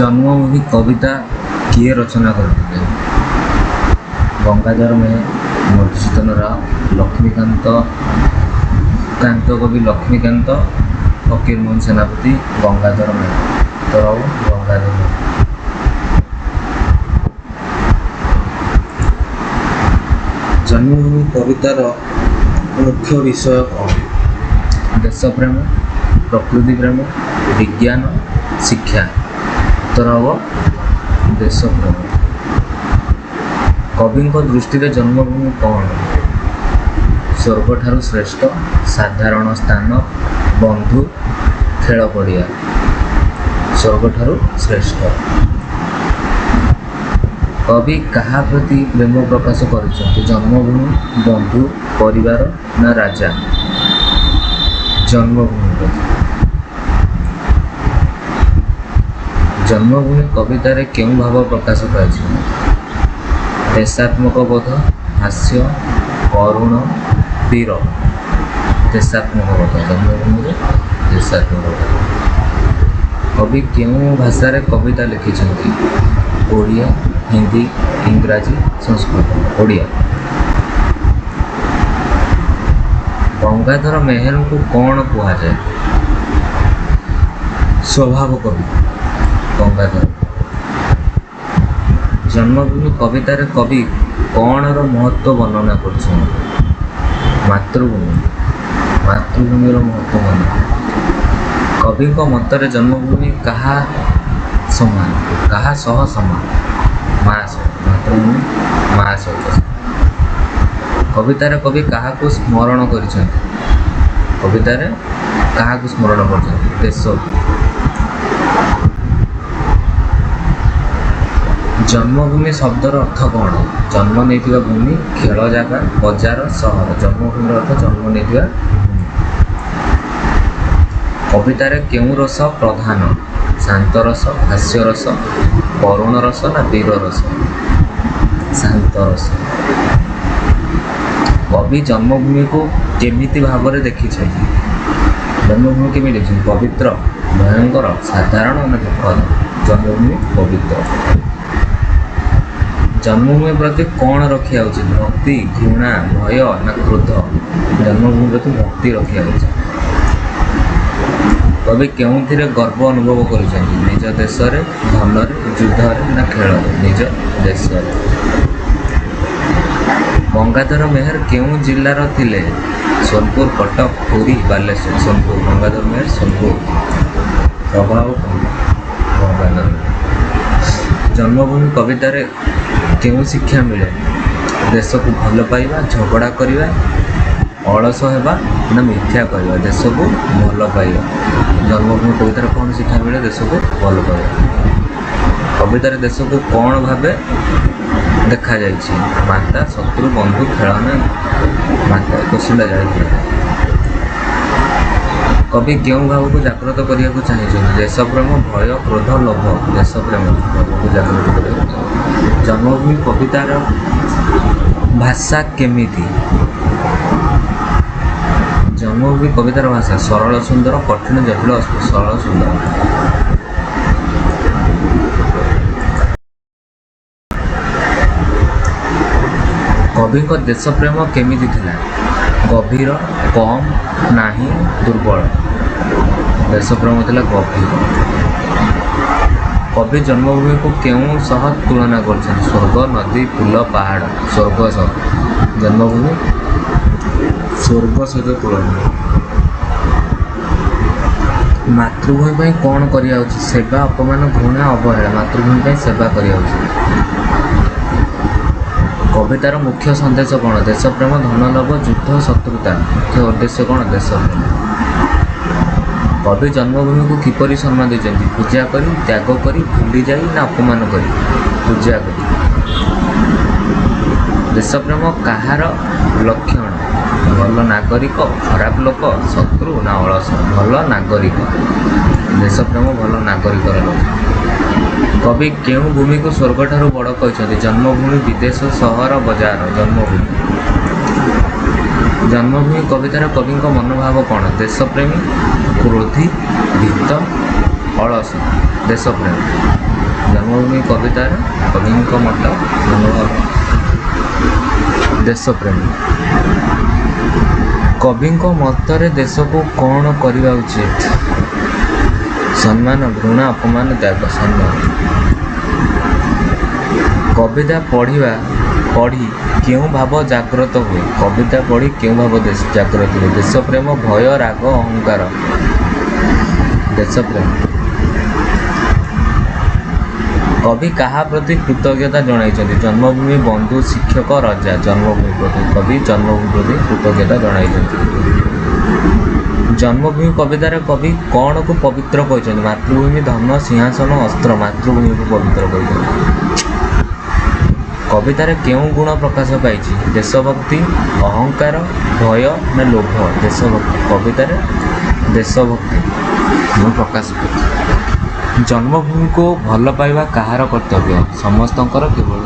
जन्मभूमि कविता किए रचना करते? गंगाधर मेहेर, मधुसूदन राव, लक्ष्मीकांत कवि लक्ष्मीकांत, फकीरमोहन सेनापति, गंगाधर मेहेर। तो गंगाधर मेहेर। जन्मभूमि कवितार मुख्य विषय कौन? देशप्रेम, प्रकृति प्रेम, विज्ञान, शिक्षा। उत्तर हम देशप्रेम। कवि दृष्टि जन्मभूमि कौन? स्वर्ग ठारू श्रेष्ठ, साधारण स्थान, बंधु, खेल पड़िया। स्वर्ग ठारू श्रेष्ठ। कवि कहा प्रति प्रेम प्रकाश कर? जन्मभूमि, बंधु, परिवार ना राजा? जन्मभूमि प्रति। जन्मभूमि कवितार केउं भाव प्रकाश पाइछि? देशात्मक बोध, हास्य, करुण, वीर। देशात्मक बोध। जन्मभूमि देशात्मक बोध। कवि केउं भाषा कविता लिखिछन्ति? ओडिया, हिंदी, इंग्राजी, संस्कृत। ओडिया। गंगाधर मेहेर को कौन कहा जाए? स्वभाव कवि। गंगाधर। जन्मभूमि कवितार कवि कौन महत्व वर्णना कर? मातृभूमि। मातृभूमि महत्व वर्णना। कवि मतरे जन्मभूमि कहा समान? कहा सह समान? माँ सहित। मातृभूमि माँ सहित। कवितार कवि क्या स्मरण कर? कवितार क्या स्मरण कर? देश। जन्मभूमि शब्दर अर्थ कौन? जन्म नहीं भूमि, खेल जगह, बजार, सहर। जन्मभूमि अर्थ जन्म नहीं भूमि। कवितार केउं रस प्रधान? शांत रस, हास्य रस, करुण रस ना वीर रस? शांत रस। कवि जन्मभूमि को केमिति भाव में देखी? जन्मभूमि केमी देखी? पवित्र, भयंकर, साधारण ना दुखद? जन्मभूमि पवित्र। जन्मभूमि प्रति कौन रखा उचित? भक्ति, घृणा, भय ना क्रोध? जन्मभूमि प्रति भक्ति रखा उचित। कवि केउंथिरे गर्व अनुभव कर? निज देश, धन, युद्ध ना खेल? निज देश। गंगाधर मेहेर केउं जिल्लार थिले? सोनपुर, कटक, पुरी, बालेश्वर। सोनपुर। गंगाधर मेहेर सोनपुर। प्रभाव गंगाधर। जन्मभूमि कवितार केउं शिक्षा मिले? देश को भल पाइबा, झगड़ा करवा, अलस होगा ना मिथ्या कहवा? देश को भल पाइबा। जन्मभूमि कवितार कौन शिक्षा मिले? देश को भल पाइबा। कवितार देश को कौन भावे देखा जाइछि? माता, शत्रु, बंधु, खेलना। माता। क्वेश्चन जाए। कवि केउं भाव को जागृत करने को चाहिए? देशप्रेम, भय, क्रोध, लोभ। देशप्रेम भाव को जागृत कर। जन्मभूमि कवितार भाषा केमिति? जन्मभूमि कवितार भाषा सरल सुंदर, कठिन जटिल अस्पष्ट। सरल सुंदर। कवि देशप्रेम केमिति थिला? गभीर, कम, नाही, दुर्बल? देशप्रेम थिला गभीर। कवि जन्मभूमि को केउं सह तुलना कर? स्वर्ग, नदी, फूल, पहाड़? स्वर्ग सह। जन्मभूमि स्वर्ग सहित तुलना। मातृभूमि कौन करिया उचित? सेवा, अपमान, घृणा, अवहेला? मातृभूमि सेवा करिया उचित। कवितार मुख्य संदेश कौन? देशप्रेम, धन लोभ, युद्ध, शत्रुता। मुख्य उद्देश्य कौन? देशप्रेम। कवि जन्मभूमि को किपरि सम्मान देते? पूजा करी, त्याग करी, भूली जाई ना अपमान करी? पूजा करी। देशप्रेम कहार लक्षण? भल नागरिक, खराब लोक, शत्रु ना अलस? भल नागरिक। देशप्रेम भल नागरिक लक्षण। कवि केउं भूमि को स्वर्ग ठारू बड़ कहते? जन्मभूमि, विदेश, सहर, बजार? जन्मभूमि। जन्मभूमि कवितार कवि मनोभाव कौन? देशप्रेमी, क्रोधी, भीत, अलस? देशप्रेमी। ଜନ୍ମଭୂମି କବିତାରେ କବିଙ୍କ ମତ ଦେଶପ୍ରେମ। କବିଙ୍କ ମତରେ ଦେଶକୁ କ'ଣ କରିବା ଉଚିତ? ସମ୍ମାନ, ଘୃଣା, ଅପମାନ, ତ୍ୟାଗ। ସମ୍ମାନ। କବିତା ପଢ଼ି କେଉଁ ଭାବ ଜାଗ୍ରତ ହୁଏ? କବିତା ପଢ଼ି କେଉଁ ଭାବ ଜାଗ୍ରତ ହୁଏ? ଦେଶପ୍ରେମ, ଭୟ, ରାଗ, ଅହଙ୍କାର। ଦେଶପ୍ରେମ। କବି କାହା ପ୍ରତି କୃତଜ୍ଞତା ଜଣାଇଛନ୍ତି? ଜନ୍ମଭୂମି, ବନ୍ଧୁ, ଶିକ୍ଷକ, ରଜା। ଜନ୍ମଭୂମି ପ୍ରତି। କବି ଜନ୍ମଭୂମି ପ୍ରତି କୃତଜ୍ଞତା ଜଣାଇଛନ୍ତି। ଜନ୍ମଭୂମି କବିତାରେ କବି କ'ଣକୁ ପବିତ୍ର କହିଛନ୍ତି? ମାତୃଭୂମି, ଧନ, ସିଂହାସନ, ଅସ୍ତ୍ର। ମାତୃଭୂମିକୁ ପବିତ୍ର କହିଛନ୍ତି। କବିତାରେ କେଉଁ ଗୁଣ ପ୍ରକାଶ ପାଇଛି? ଦେଶଭକ୍ତି, ଅହଙ୍କାର, ଭୟ ନା ଲୋଭ? ଦେଶଭକ୍ତି। କବିତାରେ ଦେଶଭକ୍ତି ଗୁଣ ପ୍ରକାଶ ପାଇଛି। ଜନ୍ମଭୂମିକୁ ଭଲ ପାଇବା କାହାର କର୍ତ୍ତବ୍ୟ? ସମସ୍ତଙ୍କର, କେବଳ